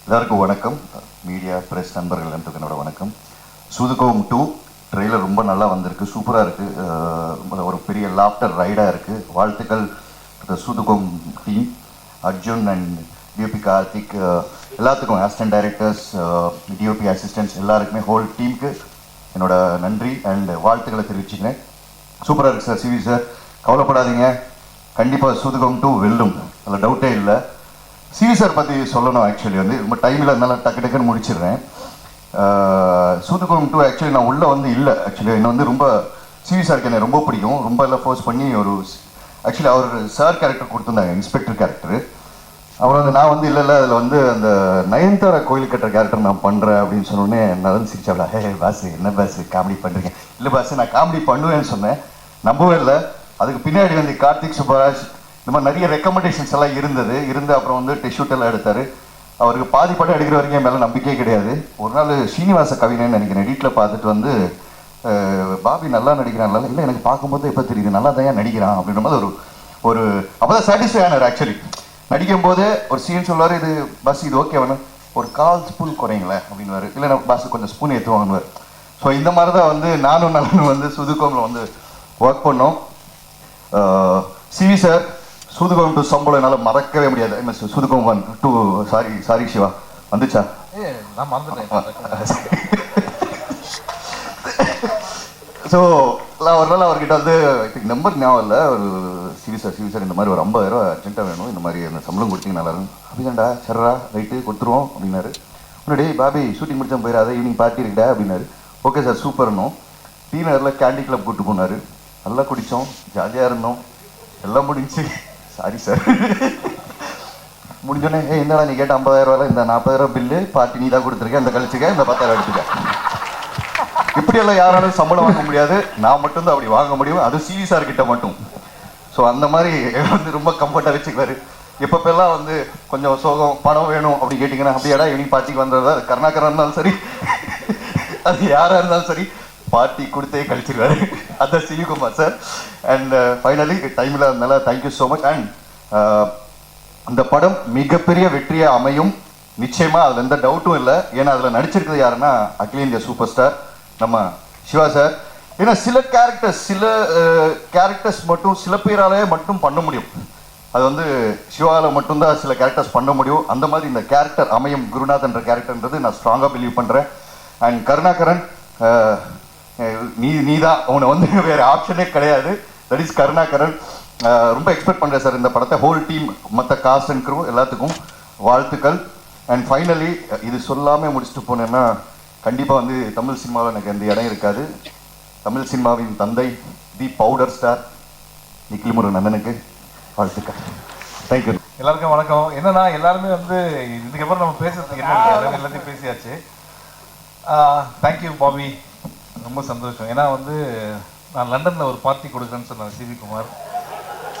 எல்லாருக்கும் வணக்கம். Media press நண்பர்கள் எல்லாத்துக்கும் என்னோட வணக்கம். சூதுகோம் 2 ட்ரெய்லர் ரொம்ப நல்லா வந்திருக்கு, சூப்பராக இருக்குது, ஒரு பெரிய லாஃப்டர் ரைடாக இருக்குது. வாழ்த்துக்கள் சூதுகோம் team, Arjun and DOP Karthik, எல்லாத்துக்கும் அசிஸ்டன்ட் டைரக்டர்ஸ், டிஓபி அசிஸ்டன்ட்ஸ் எல்லாருக்குமே, ஹோல் டீமுக்கு என்னோட நன்றி அண்ட் வாழ்த்துக்களை தெரிவிச்சுக்கிறேன். சூப்பராக இருக்குது சார். சிவி சார் கவலைப்படாதீங்க, கண்டிப்பாக சூதுகோம் 2 வெல்லும், அதில் டவுட்டே இல்லை. சிவி சார் பற்றி சொல்லணும். ஆக்சுவலி வந்து ரொம்ப டைமில் இருந்தாலும் டக்கு டக்குன்னு முடிச்சிடுறேன். சூதுகோம் 2 ஆக்சுவலி நான் உள்ளே வந்து இல்லை. ஆக்சுவலி என்னை வந்து ரொம்ப சிவி சாருக்கு என்னை ரொம்ப பிடிக்கும். ரொம்ப எல்லாம் ஃபோர்ஸ் பண்ணி ஒரு ஆக்சுவலி அவர் சார் கேரக்டர் கொடுத்துருந்தாங்க, இன்ஸ்பெக்டர் கேரக்டர். அவர் வந்து நான் வந்து இல்லை அதில் வந்து அந்த நயன்தாரா கோயில் கட்டுற கேரக்டர் நான் பண்ணுறேன் அப்படின்னு சொன்னோடனே நடந்து சிரிச்சாப்ல. ஹே பாஸ், என்ன பாஸ் காமெடி பண்ணுறீங்க? இல்லை பாஸ், நான் காமெடி பண்ணுவேன்னு சொன்னேன். நம்பவே இல்லை. அதுக்கு பின்னாடி வந்து கார்த்திக் சுப்பராஜ் இந்த மாதிரி நிறைய ரெக்கமெண்டேஷன்ஸ் எல்லாம் இருந்து அப்புறம் வந்து டெஸ்ட் எல்லாம் எடுத்தார். அவருக்கு பாதி படம் எடுக்கிற வரைக்கும் என் மேலே நம்பிக்கையே கிடையாது. ஒரு நாள் ஸ்ரீனிவாச கவினன்னு நினைக்கிறேன், எடிட்டில் பார்த்துட்டு வந்து பாபி நல்லா நடிக்கிறான்ல, இல்லை எனக்கு பார்க்கும்போது எப்போ தெரியுது நல்லா தான் நடிக்கிறான் அப்படின்ற மாதிரி ஒரு அப்போ தான் சாட்டிஸ்ஃபை ஆனார். ஆக்சுவலி நடிக்கும் போதே ஒரு சீன் சொல்லுவார், இது பஸ் இது ஓகே வேணும், ஒரு 1/4 ஸ்பூன் குறைங்களேன் அப்படின்வார், இல்லைன்னா பஸ் கொஞ்சம் ஸ்பூன் ஏற்றுவாங்கன்னு. ஸோ இந்த மாதிரி தான் வந்து நானும் நலனும் வந்து சூதுகோமில் வந்து ஒர்க் பண்ணோம். சிவி சார் சூதுகோம் 2 சம்பளம் என்னால் மறக்கவே முடியாது. சூதுகோம் 2 சாரி சிவா வந்துச்சா? நான் மறந்துட்டேன். ஸோ நான் ஒரு நாள் அவர்கிட்ட வந்து நம்பர் ஞாபகம் இல்லை, ஒரு சிவி சார் இந்த மாதிரி ஒரு 50,000 அர்ஜென்ட்டாக வேணும், இந்த மாதிரி அந்த சம்பளம் கொடுத்தீங்க நல்லா இருக்கும் அப்படிதான்டா, சர்ரா ரைட்டு கொடுத்துருவோம் அப்படின்னாரு. முன்னாடி பாபி ஷூட்டிங் முடிச்சா போயிடாத, ஈவினிங் பார்ட்டி இருக்குடா அப்படின்னாரு. ஓகே சார் சூப்பர்னும். டீ நகரில் கேண்டி கிளப் கூப்பிட்டு போனார், நல்லா குடித்தோம், ஜாலியாக இருந்தோம், எல்லாம் முடிஞ்சு. சாரி சார் முடிஞ்சோடனே என்னடா நீ கேட்ட 50,000 இந்த 40,000 பில்லு பார்ட்டி நீ தான் கொடுத்துருக்கேன், இந்த கழிச்சுக்க, இந்த 10,000 எடுத்துக்க. இப்படியெல்லாம் யாராலும் சம்பளம் வாங்க முடியாது, நான் மட்டும்தான் அப்படி வாங்க முடியும், அது சிவி சார் கிட்ட மட்டும். ஸோ அந்த மாதிரி வந்து ரொம்ப கம்ஃபர்ட்டாக வச்சுக்குவாரு. எப்பப்பெல்லாம் வந்து கொஞ்சம் சோகம் பணம் வேணும் அப்படி கேட்டிங்கன்னா, அப்படியாடா ஈவினிங் பார்ட்டிக்கு வந்ததா, கருணாகரன் இருந்தாலும் சரி அது யாராக இருந்தாலும் சரி பார்ட்டி கொடுத்தே கழிச்சிருவாரு. அதான் சிவிகுமார் சார். அண்ட் ஃபைனலி டைமில் அதனால தேங்க்யூ ஸோ மச். அண்ட் இந்த படம் மிகப்பெரிய வெற்றியாக அமையும் நிச்சயமாக, அதில் எந்த டவுட்டும் இல்லை. ஏன்னா அதில் நடிச்சிருக்கிறது யாருன்னா அகில இந்திய சூப்பர் ஸ்டார் நம்ம சிவா சார். ஏன்னா சில கேரக்டர்ஸ் மட்டும் சில பேராலே மட்டும் பண்ண முடியும், அது வந்து சிவாவில் மட்டும்தான் சில கேரக்டர்ஸ் பண்ண முடியும். அந்த மாதிரி இந்த கேரக்டர் அமையும், குருநாத்ன்ற கேரக்டர்ன்றது நான் ஸ்ட்ராங்காக பிலீவ் பண்ணுறேன். அண்ட் கருணாகரன் நீ தான், உன்னை வந்து வேறு ஆப்ஷனே கிடையாது, தட் இஸ் கருணாகரன். ரொம்ப எக்ஸ்பெக்ட் பண்ணுறேன் சார் இந்த படத்தை. ஹோல் டீம், மற்ற காஸ்ட் அண்ட் க்ரூ எல்லாத்துக்கும் வாழ்த்துக்கள். அண்ட் ஃபைனலி இது சொல்லாமல் முடிச்சுட்டு போனேன்னா கண்டிப்பாக வந்து தமிழ் சினிமாவில் எனக்கு எந்த இடம் இருக்காது. தமிழ் சினிமாவின் தந்தை, தி பவுடர் ஸ்டார் நிக்கில் முருகன் அண்ணனுக்கு வாழ்த்துக்கள். தேங்க்யூ. எல்லாருக்கும் வணக்கம். என்னன்னா எல்லாருமே வந்து இதுக்கப்புறம் நம்ம பேசுறதுக்கு என்ன எல்லாத்தையும் பேசியாச்சு. தேங்க்யூ பாபி, ரொம்ப சந்தோஷம். ஏன்னா வந்து நான் லண்டனில் ஒரு பார்ட்டி கொடுக்குறேன்னு சொன்னேன் சிவி குமார்.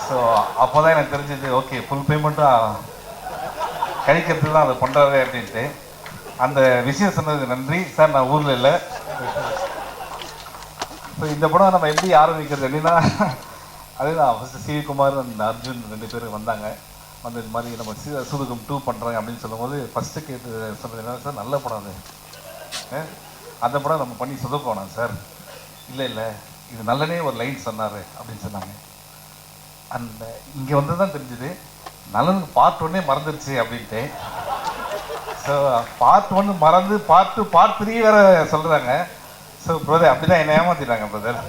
ஸோ அப்போ தான் எனக்கு தெரிஞ்சது, ஓகே ஃபுல் பேமெண்ட்டாக கழிக்கிறதுக்கு தான் அதை பண்ணுறாரு அப்படின்ட்டு. அந்த விஷயம் சொன்னதுக்கு நன்றி சார். நான் ஊரில் இல்லை. ஸோ இந்த படம் நம்ம எப்படி ஆரம்பிக்கிறது அப்படின்னா, அதுதான் ஃபஸ்ட்டு சிவி குமார் அண்ட் அர்ஜுன் 2 பேரும் வந்தாங்க. வந்து இது மாதிரி நம்ம சூதுகம் 2 பண்ணுறாங்க அப்படின்னு சொல்லும்போது ஃபஸ்ட்டு கேட்டு சொன்னது என்ன சார், நல்ல படம் அது, அந்த படம் நம்ம பண்ணி சொதப்போனோம் சார். இல்லை இது நல்லனே ஒரு லைன் சொன்னார் அப்படின்னு சொன்னாங்க. அந்த இங்கே வந்து தான் தெரிஞ்சுது நலனுக்கு பார்ட் 1 மறந்துடுச்சு அப்படின்ட்டு. ஸோ பார்ட் 1 மறந்து பார்ட் 3 வேற சொல்கிறாங்க. ஸோ பிரதர் அப்படி தான் என்னை ஏமாற்றிட்டாங்க பிரதர்.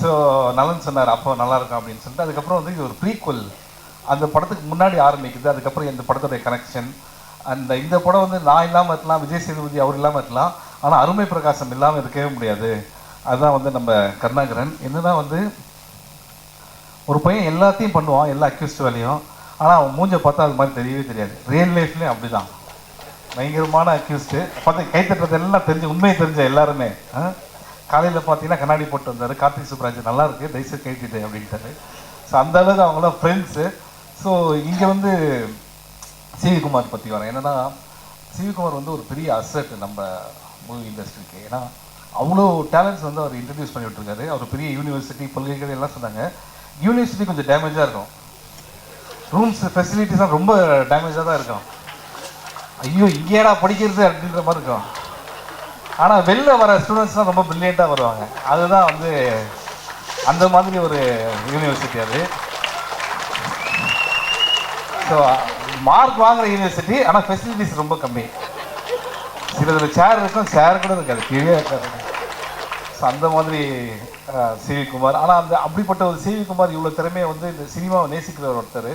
ஸோ நலன் சொன்னார் அப்போ நல்லாயிருக்கும் அப்படின்னு சொல்லிட்டு, அதுக்கப்புறம் வந்து இது ஒரு ப்ரீக்வல், அந்த படத்துக்கு முன்னாடி ஆரம்பிக்குது. அதுக்கப்புறம் இந்த படத்துடைய கனெக்ஷன், இந்த படம் வந்து நான் இல்லாமல் இருக்கலாம், விஜய் சேதுபதி அவர் இல்லாமல் இருக்கலாம், ஆனால் அருமை பிரகாசம் இல்லாமல் இருக்கவே முடியாது. அதுதான் வந்து நம்ம கருணாகரன். என்னன்னா வந்து ஒரு பையன் எல்லாத்தையும் பண்ணுவான், எல்லா அக்யூஸ்ட் வேலையும், ஆனால் அவன் மூஞ்சை பார்த்தா அது மாதிரி தெரியவே தெரியாது. ரியல் லைஃப்லேயும் அப்படி தான், பயங்கரமான அக்யூஸ்ட்டு. பார்த்து கைத்தட்டுறது எல்லாம் தெரிஞ்சு, உண்மையை தெரிஞ்ச எல்லாருமே. காலையில் பார்த்தீங்கன்னா கண்ணாடி போட்டு வந்தார் கார்த்திக் சுப்ராஜ், நல்லா இருக்குது தயவுசெய்து கைத்திட்டு அப்படின்ட்டாரு. ஸோ அந்த அளவுக்கு அவங்களாம் ஃப்ரெண்ட்ஸு. ஸோ இங்கே வந்து சிவிகுமார் பற்றி வரேன். என்னென்னா சிவிகுமார் வந்து ஒரு பெரிய அசட் நம்ம மூவி இண்டஸ்ட்ரிக்கு. ஏன்னா அவ்வளோ டேலண்ட்ஸ் வந்து அவர் இன்ட்ரடியூஸ் பண்ணி விட்டுருக்காரு. அவர் பெரிய யூனிவர்சிட்டி பல்கலைக்கழகம் எல்லாம் சொன்னாங்க. யூனிவர்சிட்டி கொஞ்சம் டேமேஜாக இருக்கும், ரூம்ஸ் ஃபெசிலிட்டிஸ்லாம் ரொம்ப டேமேஜாக தான் இருக்கும். ஐயோ இங்கேடா படிக்கிறது அப்படின்ற மாதிரி இருக்கும். ஆனால் வெளில வர ஸ்டூடெண்ட்ஸ்லாம் ரொம்ப பிரில்லியண்ட்டாக வருவாங்க. அதுதான் வந்து அந்த மாதிரி ஒரு யூனிவர்சிட்டி அது. ஸோ மார்க் வாங்குற யூனிவர்சிட்டி, ஆனால் ஃபெசிலிட்டிஸ் ரொம்ப கம்மி. சில சேர் இருக்கும், சேர் கூட இருக்காது, கீழே இருக்காது. ஸோ அந்த மாதிரி சிவி குமார். ஆனால் அந்த அப்படிப்பட்ட ஒரு சிவி குமார் இவ்வளோ திறமையை வந்து இந்த சினிமாவை நேசிக்கிற ஒருத்தர்.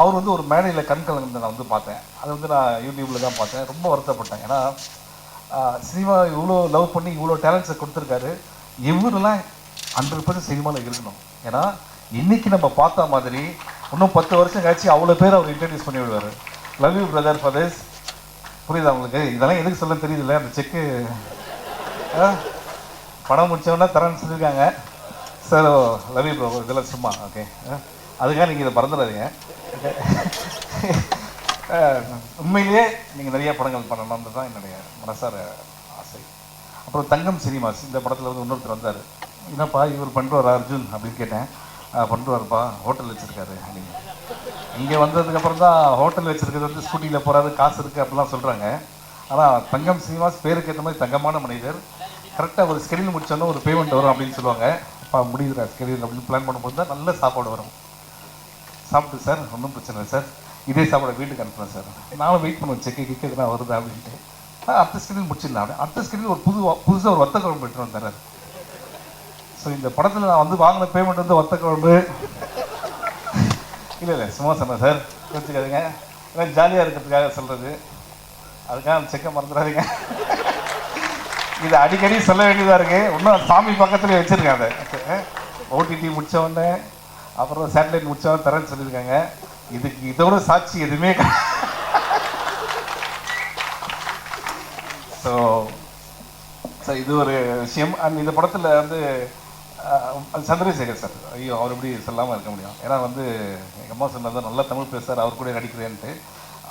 அவர் வந்து ஒரு மேடையில் கண் கலந்து நான் வந்து பார்த்தேன். அது வந்து நான் யூடியூப்பில் தான் பார்த்தேன். ரொம்ப வருத்தப்பட்டேன். ஏன்னா சினிமா இவ்வளோ லவ் பண்ணி இவ்வளோ டேலண்ட்ஸை கொடுத்துருக்காரு. இவரெல்லாம் 100% சினிமாவில் இருக்கணும். ஏன்னா இன்றைக்கி நம்ம பார்த்தா மாதிரி இன்னும் 10 வருஷம் கழிச்சு அவ்வளோ பேர் அவர் இன்ட்ரடியூஸ் பண்ணி விடுவார். Love you brother for this. புரியுதா உங்களுக்கு? இதெல்லாம் எதுக்கு சொல்ல தெரியுதுல்ல? அந்த செக்கு படம் முடிச்சவொன்னா தரேன்னு சொல்லியிருக்காங்க சார். Love you bro. இதெல்லாம் சும்மா ஓகே. அதுக்காக நீங்கள் இதை மறந்துடாதீங்க. உண்மையிலேயே நீங்கள் நிறைய படங்கள் பண்ணணும்னு தான் என்னுடைய மனசார ஆசை. அப்புறம் தங்கம் சினிமாஸ் இந்த படத்தில் வந்து இன்னொருத்தர் வந்தார். என்னப்பா இவர் பண்ணுறாரு அர்ஜுன் அப்படின்னு கேட்டேன். பண்ணுறாருப்பா, ஹோட்டல் வச்சுருக்காரு அப்படின்னு. இங்கே வந்ததுக்கப்புறம் தான் ஹோட்டல் வச்சுருக்கிறது வந்து ஸ்கூட்டியில் போகிறாரு, காசு இருக்குது அப்படிலாம் சொல்கிறாங்க. ஆனால் தங்கம் சினிமாஸ் பேருக்கு ஏற்ற மாதிரி தங்கமான மனிதர். கரெக்டாக ஒரு ஸ்கெடியூல் முடிச்சோன்னா ஒரு பேமெண்ட் வரும் அப்படின்னு சொல்லுவாங்க. அப்பா முடியுதுரா ஸ்கெடியூல் அப்படின்னு பிளான் பண்ணும்போது தான் நல்ல சாப்பாடு வரும். சாப்பிட்டு சார் ஒன்றும் பிரச்சனை இல்லை சார், இதே சாப்பாடு வீட்டுக்கு அனுப்புகிறேன் சார். நானும் வெயிட் பண்ணுவேன் செக்கு கிக்கு எதுனா வருதா அப்படின்ட்டு. அடுத்த ஸ்கெடியூல் முடிச்சிடலாம் அப்படி. அடுத்த ஸ்கெடியூல் ஒரு புதுசாக ஒரு வத்த குழம்பு எடுத்துகிட்டு வந்தார். ஸோ இந்த படத்தில் நான் வந்து வாங்கின பேமெண்ட் வந்து வத்த குழம்பு இல்லை சும்மா சொன்னேன் சார், வச்சுக்காதுங்க. ஏன்னா ஜாலியாக இருக்கிறதுக்காக சொல்கிறது. அதுக்காக செக்கை மறந்துடாதீங்க. இது அடிக்கடி சொல்ல வேண்டியதாக இருக்குது. இன்னும் சாமி பக்கத்துலேயே வச்சுருக்காங்க. அதை ஓடிடி முடித்தவொடனே அப்புறம் சேட்டலைட் முடித்தவொடனே தரேன்னு சொல்லியிருக்காங்க. இதுக்கு இதோட சாட்சி எதுவுமே ஸோ இது ஒரு விஷயம். அண்ட் இந்த படத்தில் வந்து சந்திரசேகர் சார், ஐயோ அவர் எப்படி சொல்லாமல் இருக்க முடியும்? ஏன்னா வந்து எங்கள் அம்மா சொன்னது நல்லா தமிழ் பேசுகிறார், அவர் கூட நடிக்கிறேன்ட்டு.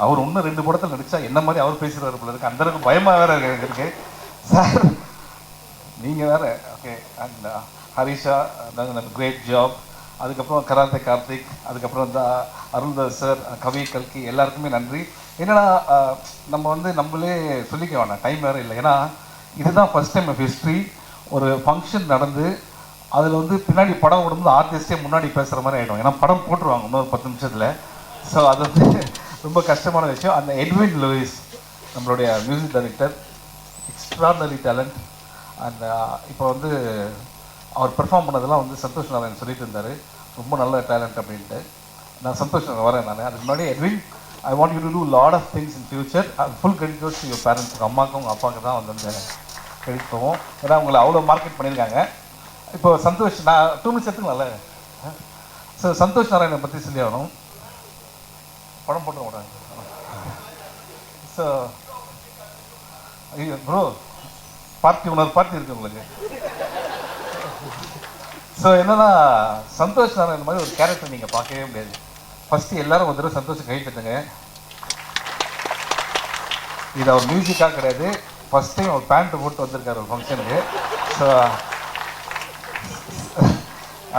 அவர் இன்னும் 2 படத்தில் நடித்தா என்ன மாதிரி அவர் பேசுகிறாரு போல இருக்கு. அந்தளவுக்கு பயமாக வேறு இருக்கு சார். நீங்கள் வேறு okay. And Harisha great job. அதுக்கப்புறம் கராத்தே கார்த்திக், அதுக்கப்புறம் இந்த அருள்தாஸ் சார், கவி கல்கி, எல்லாருக்குமே நன்றி. என்னன்னா நம்ம வந்து நம்மளே சொல்லிக்க வேண்டாம், டைம் வேறு இல்லை. ஏன்னா இதுதான் ஃபஸ்ட் டைம் ஆஃப் ஹிஸ்ட்ரி. ஒரு ஃபங்க்ஷன் நடந்து அதில் வந்து பின்னாடி படம் விடும்போது ஆர்டிஸ்டே முன்னாடி பேசுகிற மாதிரி ஆகிடும். ஏன்னா படம் போட்டுருவாங்க இன்னொரு 10 நிமிஷத்தில். ஸோ அது வந்து ரொம்ப கஷ்டமான விஷயம். அந்த எட்வின் லூயிஸ் நம்மளுடைய music director, extraordinary talent. And இப்போ வந்து அவர் பெர்ஃபார்ம் பண்ணதெல்லாம் வந்து சந்தோஷ் நாராயண் சொல்லிட்டு இருந்தார், ரொம்ப நல்ல டேலண்ட் அப்படின்ட்டு. நான் சந்தோஷ் வரேன். நான் அதுக்கு முன்னாடி Edwin, I want you to do lot of things in future. Full credit goes to your parents. உங்கள் அம்மாவுக்கும் உங்கள் அப்பாவுக்கு தான் வந்து அந்த கிரெடிட் போவோம். ஏன்னா உங்களை அவ்வளோ மார்க்கெட் பண்ணியிருக்காங்க. இப்போ சந்தோஷ், நான் 2 மினிட்ஸ் எடுத்துக்கலாம்ல. ஸோ சந்தோஷ் நாராயணனை பற்றி சொல்லி ஆகணும். படம் போட்டு விடாங்க. ஸோ ஐயோ ப்ரோ, பார்ட்டி பார்ட்டி இருக்கு உங்களுக்கு. ஸோ என்னன்னா சந்தோஷ் நாராயணன் மாதிரி ஒரு கேரக்டர் நீங்கள் பார்க்கவே முடியாது. ஃபஸ்ட்டு எல்லாரும் ஒரு தடவை சந்தோஷம் கை தட்டுங்க. இது அவர் மியூசிக்காக கிடையாது, ஃபஸ்ட் டைம் அவர் பேண்ட்டு போட்டு வந்திருக்காரு ஒரு ஃபங்க்ஷனுக்கு. ஸோ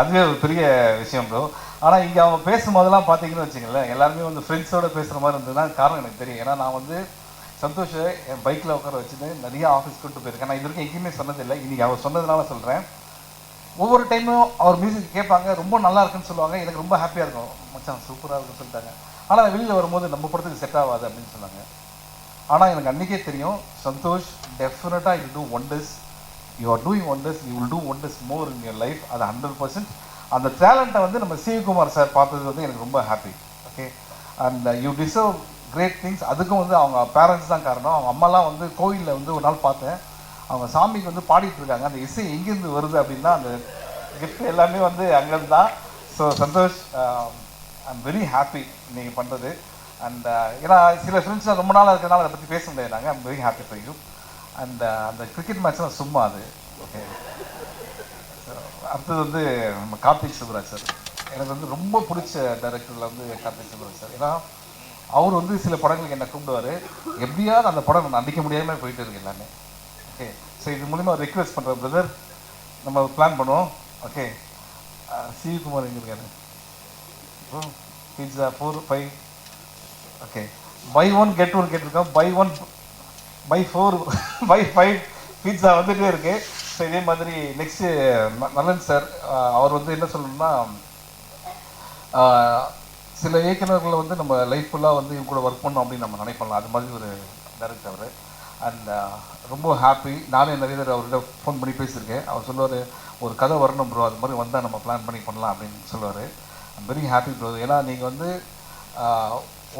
அதுவே ஒரு பெரிய விஷயம் ப்ரோ. ஆனால் இங்கே அவங்க பேசும்போதெல்லாம் பார்த்தீங்கன்னு வச்சுங்களேன், எல்லாருமே வந்து ஃப்ரெண்ட்ஸோடு பேசுகிற மாதிரி இருந்ததுன்னா காரணம் எனக்கு தெரியும். ஏன்னா நான் வந்து சந்தோஷை என் பைக்கில் உட்கார வச்சுட்டு நிறைய ஆஃபீஸ் கூப்பிட்டு போயிருக்கேன். நான் இது வரைக்கும் எங்கேயுமே சொன்னதில்லை, இன்றைக்கி அவர் சொன்னதுனால சொல்கிறேன். ஒவ்வொரு டைமும் அவர் மியூசிக் கேட்பாங்க, ரொம்ப நல்லா இருக்குன்னு சொல்லுவாங்க. எனக்கு ரொம்ப ஹாப்பியாக இருக்கும், மச்சான் சூப்பராக இருக்குன்னு சொல்லிட்டாங்க. ஆனால் வெளியில் வரும்போது நம்ம படத்துக்கு செட் ஆகாது அப்படின்னு சொன்னாங்க. ஆனால் எனக்கு அன்றைக்கே தெரியும், சந்தோஷ் டெஃபினட்டாக you two wonders. You are doing wonders, you will do wonders more in your life. அது 100%. அந்த டேலண்ட்டை வந்து நம்ம சிவகுமார் சார் பார்த்தது வந்து எனக்கு ரொம்ப happy. Okay. And you deserve great things. அதுக்கும் வந்து அவங்க பேரண்ட்ஸ் தான் காரணம். அவங்க அம்மாலாம் வந்து கோவிலில் வந்து ஒரு நாள் பார்த்தேன், அவங்க சாமிக்கு வந்து பாடிட்டு இருக்காங்க. அந்த இசை எங்கேருந்து வருது அப்படின்னா அந்த கிஃப்ட் எல்லாமே வந்து அங்கேருந்து தான். So Santhosh, I am very happy நீங்கள் பண்ணுறது. அண்ட் ஏன்னா சில ஃப்ரெண்ட்ஸ்லாம் ரொம்ப நாளாக இருக்கிறதுனால அதை பற்றி பேச முடியாது. நாங்கள் I'm very happy for you. And அந்த கிரிக்கெட் மேட்ச்லாம் சும்மா அது ஓகே. அடுத்தது வந்து நம்ம கார்த்திக் சுப்ராஜ் சார். எனக்கு வந்து ரொம்ப பிடிச்ச டைரக்டரில் வந்து கார்த்திக் சுப்ராஜ் சார். ஏன்னா அவர் வந்து சில படங்களுக்கு என்னை கூப்பிடுவார், எப்படியாவது அந்த படம் நான் நடிக்க முடியாமல் போயிட்டு இருக்கு எல்லாமே. ஓகே. ஸோ இது மூலிமா ரெக்வெஸ்ட் பண்ணுறேன் பிரதர், நம்ம பிளான் பண்ணுவோம். ஓகே. சிவகுமார் எங்கே இருக்காரு? Pizza 4, 5. Okay. Buy one get one கேட்டிருக்கோம், பை 4 பை 5 பீட்சா வந்துகிட்டே இருக்கு. ஸோ இதே மாதிரி நெக்ஸ்ட்டு நலன் சார், அவர் வந்து என்ன சொல்லணும்னா, சில இயக்குநர்களை வந்து நம்ம லைஃப் ஃபுல்லாக வந்து இவங்க கூட ஒர்க் பண்ணோம் அப்படின்னு நம்ம நினைப்போம். அது மாதிரி ஒரு டைரக்டர் அவர். அண்ட் ரொம்ப ஹாப்பி. நானே நிறைய தடவை அவர்கிட்ட ஃபோன் பண்ணி பேசியிருக்கேன். அவர் சொல்லுவார், ஒரு கதை வரணும் ப்ரோ, அது மாதிரி வந்தால் நம்ம பிளான் பண்ணி பண்ணலாம் அப்படின்னு சொல்லுவார். I'm very happy bro. ஏன்னா நீங்கள் வந்து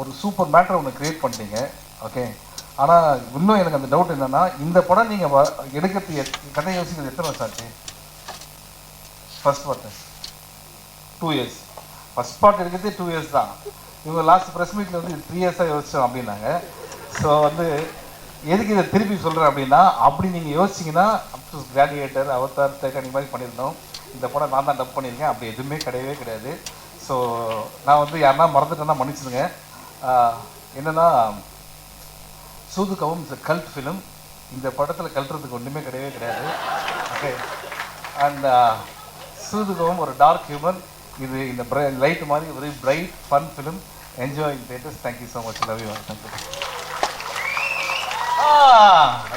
ஒரு சூப்பர் மேட்டரை ஒன்று க்ரியேட் பண்ணிட்டீங்க. ஓகே, ஆனால் இன்னும் எனக்கு அந்த டவுட் என்னென்னா, இந்த படம் நீங்கள் எடுக்கிறது கதை யோசிக்கிறது எத்தனை வருஷம் ஆச்சு? First part 2 years. First part எடுக்கிறதே 2 இயர்ஸ் தான். இவங்க லாஸ்ட் ப்ரெஸ் மீட்டில் வந்து 3 இயர்ஸாக யோசிச்சோம் அப்படின்னாங்க. ஸோ வந்து எதுக்கு இதை திருப்பி சொல்கிறேன் அப்படின்னா, அப்படி நீங்கள் யோசிச்சிங்கன்னா அப்டூஸ் கிராடியேட்டர், அவதார், தேக்கணி மாதிரி பண்ணியிருந்தோம். இந்த படம் நான் தான் டப் பண்ணியிருக்கேன். அப்படி எதுவுமே கிடையவே கிடையாது. ஸோ நான் வந்து யாருன்னா மறந்துட்டேன்னா மன்னிச்சிடுங்க. என்னென்னா, சூதுகவும் இஸ் கல்ட் ஃபிலிம். இந்த படத்தில் கல்ட்டுறதுக்கு ஒன்றுமே கிடையவே கிடையாது. ஓகே, அண்ட் சூதுகவும் ஒரு டார்க் ஹியூமர். இது இந்த லைட் மாதிரி very bright fun film. Enjoy in theatres. Thank you so much. Love you. Thank you.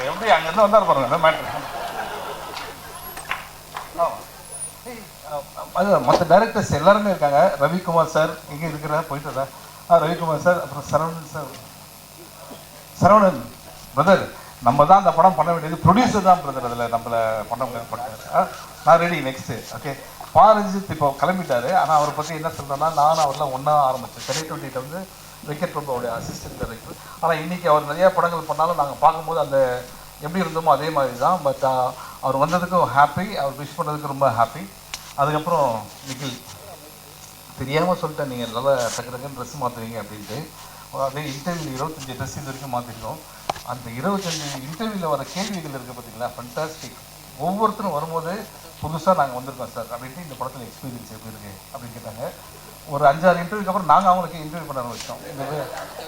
எப்படி அங்கேருந்து வந்தார் பாருங்க மேட்ரு. அது மற்ற டைரக்டர்ஸ் எல்லாருமே இருக்காங்க. ரவிக்குமார் சார் எங்கே இருக்கிற போயிட்டு சார். ரவிக்குமார் சார், அப்புறம் சரவணன் சார். சரவணன் பிரதர், நம்ம தான் அந்த படம் பண்ண வேண்டியது, ப்ரொடியூசர் தான் பிரதர் அதில் நம்மளை பண்ண முடியாது. நான் ரெடி நெக்ஸ்ட்டு. ஓகே, பாரஞ்சித் இப்போ கிளம்பிட்டாரு. ஆனால் அவரை பற்றி என்ன சொல்கிறேன்னா, நானும் அவரெல்லாம் ஒன்றா ஆரம்பித்தேன். சென்னை 28 வந்து வெங்கட் பிரபுவோடைய அசிஸ்டன்ட் டைரக்டர். ஆனால் இன்றைக்கி அவர் நிறையா படங்கள் பண்ணாலும் நாங்கள் பார்க்கும்போது அந்த எப்படி இருந்தோமோ அதே மாதிரி தான். பட் அவர் வந்ததுக்கும் ஹாப்பி, அவர் விஷ் பண்ணதுக்கு ரொம்ப ஹாப்பி. அதுக்கப்புறம் நிக்கில், தெரியாமல் சொல்லிட்டேன், நீங்கள் நல்லா டக்குன்னு ட்ரெஸ் மாற்றுவீங்க அப்படின்ட்டு. அதே இன்டர்வியூவில் 25 ட்ரெஸ் இது வரைக்கும் மாற்றிருக்கோம். அந்த 25 இன்டர்வியூவில் வர கேள்விகள் இருக்குது பார்த்தீங்களா, ஃபண்டாஸ்டிக். ஒவ்வொருத்தரும் வரும்போது புதுசாக நாங்கள் வந்திருக்கோம் சார் அப்படின்ட்டு, இந்த படத்தில் எக்ஸ்பீரியன்ஸ் எப்படி இருக்குது அப்படின்னு கேட்டாங்க. ஒரு 5-6 இன்டர்வியூக்கு அப்புறம் நாங்கள் அவங்களுக்கு இன்டர்வியூ பண்ண ஆரம்பிச்சோம்.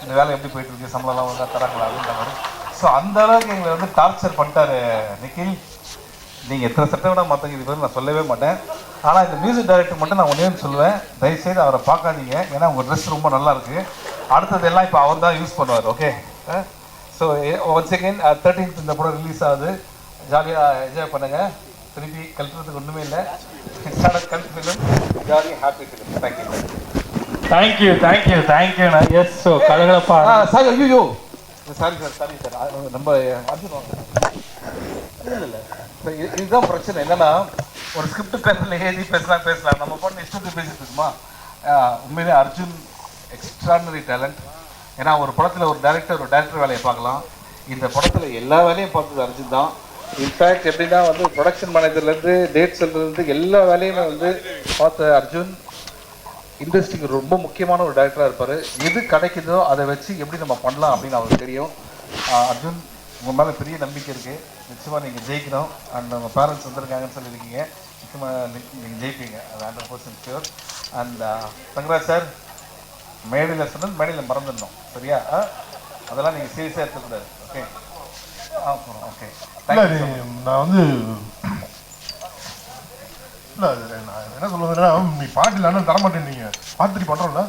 இந்த வேலை எப்படி போயிட்டுருக்கு, சம்பளம்லாம் ஒழுங்காக தராங்களா அப்படின்ற மாதிரி. ஸோ அந்த அளவுக்கு எங்களை வந்து டார்ச்சர் பண்ணிட்டாரு நிக்கில். நீங்கள் எத்தனை சட்டை விட மற்றவங்க இது பேர் நான் சொல்லவே மாட்டேன். ஆனால் இந்த மியூசிக் டைரக்டர் மட்டும் நான் ஒன்றே சொல்லுவேன், தயவுசெய்து அவரை பார்க்காதீங்க. ஏன்னா உங்கள் ட்ரெஸ் ரொம்ப நல்லா இருக்குது. அடுத்தது எல்லாம் இப்போ அவர் தான் யூஸ் பண்ணுவார். Okay, so once again 13th இந்த படம் ரிலீஸ் ஆகுது. ஜாலியாக என்ஜாய் பண்ணுங்கள். திருப்பி கல்ட்டுறதுக்கு ஒன்றுமே இல்லை. Cult film, jolly happy film. Thank you. தேங்க்யூண்ணா. எஸ், ஸோ கலகலப்பா. சார், ஐயோ சாரி சார் ரொம்ப அர்ஜுன் இல்லை. இதுதான் பிரச்சனை. என்னன்னா, ஒரு ஸ்கிரிப்ட் பேரில் எழுதி பேசலாம். நம்ம பண்ண இஷ்டத்துக்கு பேசிட்டு இருக்குமா. உண்மையிலே அர்ஜுன் எக்ஸ்ட்ராடனரி டேலண்ட். ஏன்னா ஒரு படத்தில் ஒரு டைரக்டர் வேலையை பார்க்கலாம். இந்த படத்தில் எல்லா வேலையும் பார்த்தது அர்ஜுன் தான். இன்ஃபேக்ட் எப்படின்னா வந்து ப்ரொடக்ஷன் மேனேஜர்லேருந்து டேட் செல்லேருந்து எல்லா வேலையுமே வந்து பார்த்த அர்ஜுன் இண்டஸ்ட்ரிக்கு ரொம்ப முக்கியமான ஒரு டைரக்டராக இருப்பார். எது கிடைக்குதோ அதை வச்சு எப்படி நம்ம பண்ணலாம் அப்படின்னு அவருக்கு தெரியும். அர்ஜுன், உங்கள் மேலே பெரிய நம்பிக்கை இருக்குது. நிச்சயமாக நீங்கள் ஜெயிக்கணும். அண்ட் உங்கள் பேரண்ட்ஸ் வந்திருக்காங்கன்னு சொல்லியிருக்கீங்க. நிச்சயமாக நீங்கள் ஜெயிப்பீங்க, அது 100% ஷியூர். அண்ட் தங்கராஜ் சார், மேடையில் சொன்னது மேடையில் மறந்துடணும், சரியா? அதெல்லாம் நீங்கள் சீரியஸாக எடுத்துக்கூடாது. Okay, okay. நான் வந்து இல்லை, நான் என்ன சொல்லுவேன்னா, நீ பார்ட்டியில் அண்ணன் தரமாட்டேன்னீங்க. பார்ட் 3 பண்ணுறோம்ல,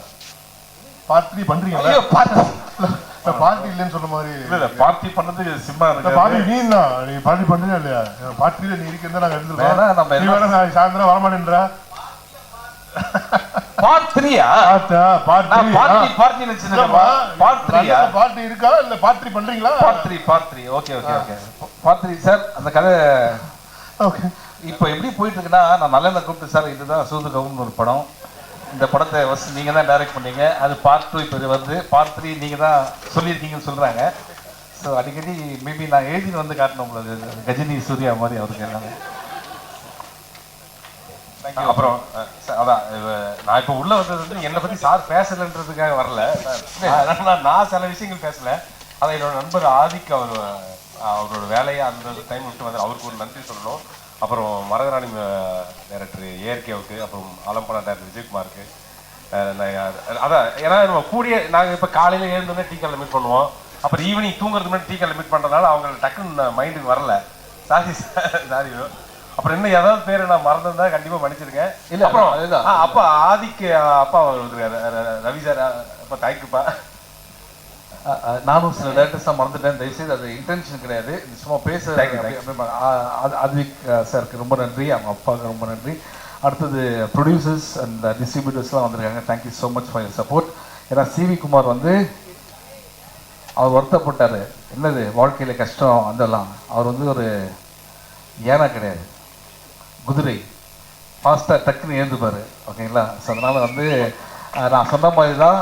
பார்ட் 3 பண்ணுறீங்களா? பார்ட்டி இல்லைன்னு சொன்ன மாதிரி இல்லை, பார்ட்டி பண்ணது சிம்மா இருக்கு. பார்ட்டி நீ தான், நீ பார்ட்டி பண்ணுறீங்க இல்லையா? பார்ட் 3 நீ இருக்கிறதா நாங்கள் எடுத்துருக்கோம். நீ வேணா சாயந்தரம் வரமாட்டேன்றா. பார்ட் 3யா? பார்ட் 3 பார்ட்டி இருக்கா இல்ல பார்ட் 3 பண்றீங்களா? பார்ட் 3. ஓகே. Part 3 sir. அந்த கதை ஓகே. இப்போ எப்படி போயிட்டு இருக்குன்னா, நான் நல்ல கூப்பிட்டு சார், இதுதான் சூதுகவுன்னு ஒரு படம். இந்த படத்தை ஃபஸ்ட் நீங்கள் தான் டைரக்ட் பண்ணீங்க. அது பார்ட் 2 இப்போ வருது. பார்ட் 3 நீங்கள் தான் சொல்லியிருக்கீங்கன்னு சொல்கிறாங்க. ஸோ அடிக்கடி மேபி நான் எழுதின்னு வந்து காட்டணும் உள்ளது, கஜினி சூர்யா மாதிரி அவருக்கு எல்லாமே. அப்புறம் அதான் நான் இப்போ உள்ள வந்தது வந்து என்னை பற்றி சார் பேசலைன்றதுக்காக வரல. நான் சில விஷயங்கள் பேசலை. அதை என்னோட நண்பர் ஆதிக்கு அவரோட வேலையை அந்த டைம் விட்டு வந்து அவருக்கு ஒரு நன்றி சொல்லணும். அப்புறம் மரகராணி டைரக்டர் ஏஆர்கேவுக்கு, அப்புறம் ஆலம்பனா டைரக்டர் விஜயகுமாருக்கு. அதான் ஏன்னா நம்ம கூடிய நாங்கள் இப்போ காலையில் எழுந்தோடனே டீ காலில் மீட் பண்ணுவோம். அப்புறம் ஈவினிங் தூங்குறதுக்கு முன்னாடி டீ காலில் மீட் பண்ணுறதுனால அவங்க டக்குன்னு மைண்டுக்கு வரல. சாரி. அப்புறம் இன்னும் ஏதாவது பேர் நான் மறந்துருந்தா கண்டிப்பாக மன்னிச்சிருக்கேன். இல்லை, அப்புறம் அதுதான் அப்பா ஆதிக்கு அப்பா இருக்காரு, ரவி சார். அப்பா தேங்க்யூப்பா. நானும் சில டேரக்டர்ஸ்லாம் மறந்துட்டேன், தயவுசெய்து அது இன்டென்ஷன் கிடையாது, இது சும்மா பேச. அதுவிக் சாருக்கு ரொம்ப நன்றி, அவங்க அப்பாவுக்கு ரொம்ப நன்றி. அடுத்தது ப்ரொடியூசர்ஸ் அண்ட் டிஸ்ட்ரிபியூட்டர்ஸ்லாம் வந்திருக்காங்க, thank you so much for your support. ஏன்னா சிவி குமார் வந்து அவர் வருத்தப்பட்டார், என்னது வாழ்க்கையில் கஷ்டம் அதெல்லாம். அவர் வந்து ஒரு ஏனா கிடையாது, குதிரை, ஃபாஸ்ட்டாக டக்குன்னு ஏந்துப்பார், ஓகேங்களா. ஸோ அதனால் வந்து நான் சொன்ன மாதிரி தான்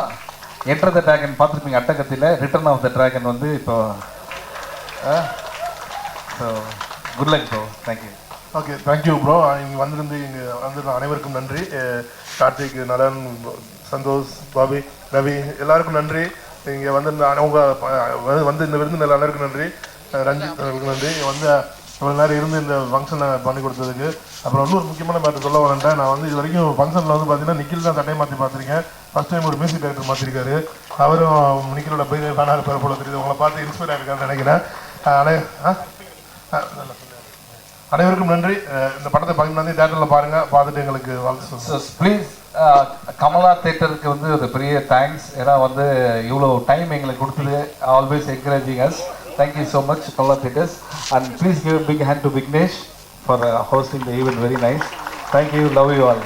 என்டர் த டிராகன் பார்த்துருப்பீங்க அட்டகத்தில், ரிட்டர்ன் ஆஃப் த டிராகன் வந்து இப்போ. So good luck bro, thank you. Okay, thank you bro. இங்கே வந்திருந்து அனைவருக்கும் நன்றி. கார்த்திக், நலன், சந்தோஷ், பாபி, ரவி எல்லாருக்கும் நன்றி. இங்கே வந்திருந்த அவங்க வந்து இந்த விருந்தினர் அனைவருக்கும் நன்றி. ரஞ்சித் அவர்களுக்கு நன்றி. வந்து இவ்வளோ நேரம் இருந்து இந்த ஃபங்க்ஷனை பண்ணி கொடுத்ததுக்கு. அப்புறம் இன்னொரு முக்கியமான மேட்டர் சொல்ல வரேன்ட்டேன். நான் வந்து இது வரைக்கும் ஃபங்க்ஷனில் வந்து பார்த்தீங்கன்னா நிக்கில் தான் தட்டை மாற்றி பார்த்துருக்கேன். ஃபஸ்ட் டைம் ஒரு மியூசிக் டைரக்டர் மாற்றிருக்காரு. அவரும் நிக்கிலோட பெரிய ஃபேனாக இருப்பார் போல தெரியுது. உங்களை பார்த்து இன்ஸ்பயர் ஆகிருக்காருன்னு நினைக்கிறேன். அனைவருக்கும் நன்றி. இந்த படத்தை 15 தேட்டரில் பாருங்கள், பார்த்துட்டு எங்களுக்கு வாழ்த்து. ப்ளீஸ் கமலா தேட்டருக்கு வந்து ஒரு பெரிய தேங்க்ஸ். ஏன்னா வந்து இவ்வளோ டைம் எங்களுக்கு கொடுத்தது, always encouraging us. Thank you so much Kamala theatres. And please give big hand to Vignesh for hosting the event, very nice. Thank you, love you all.